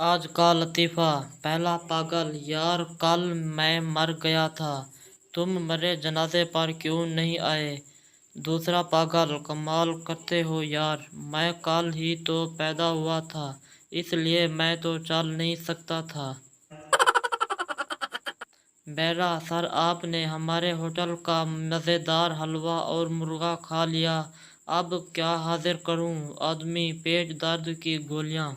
आज का लतीफ़ा। पहला पागल: यार कल मैं मर गया था, तुम मेरे जनाजे पर क्यों नहीं आए। दूसरा पागल: कमाल करते हो यार, मैं कल ही तो पैदा हुआ था, इसलिए मैं तो चल नहीं सकता था। बहरा: सर आपने हमारे होटल का मज़ेदार हलवा और मुर्गा खा लिया, अब क्या हाजिर करूं। आदमी: पेट दर्द की गोलियां।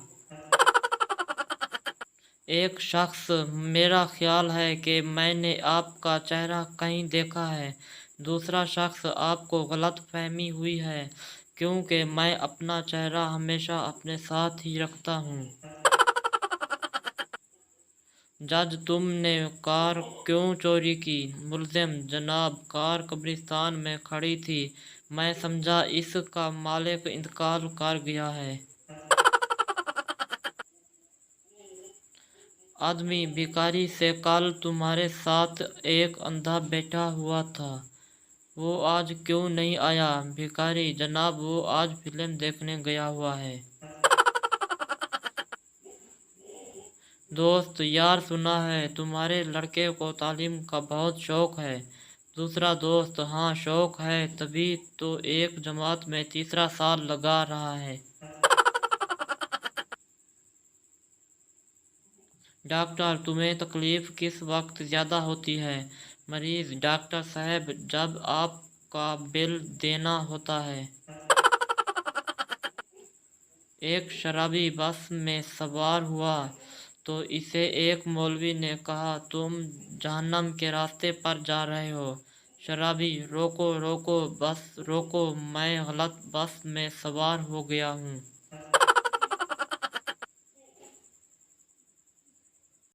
एक शख्स: मेरा ख्याल है कि मैंने आपका चेहरा कहीं देखा है। दूसरा शख्स: आपको गलतफहमी हुई है, क्योंकि मैं अपना चेहरा हमेशा अपने साथ ही रखता हूँ। जज: तुमने कार क्यों चोरी की। मुल्ज़िम: जनाब, कार कब्रिस्तान में खड़ी थी, मैं समझा इसका मालिक इंतकाल कर गया है। आदमी: भिखारी से कल तुम्हारे साथ एक अंधा बैठा हुआ था, वो आज क्यों नहीं आया। भिखारी: जनाब, वो आज फिल्म देखने गया हुआ है। दोस्त: यार सुना है तुम्हारे लड़के को तालीम का बहुत शौक है। दूसरा दोस्त: हाँ शौक है, तभी तो एक जमात में तीसरा साल लगा रहा है। डॉक्टर: तुम्हें तकलीफ किस वक्त ज़्यादा होती है। मरीज: डॉक्टर साहब, जब आपका बिल देना होता है। एक शराबी बस में सवार हुआ तो इसे एक मौलवी ने कहा, तुम जहन्नम के रास्ते पर जा रहे हो। शराबी: रोको रोको, बस रोको, मैं गलत बस में सवार हो गया हूँ।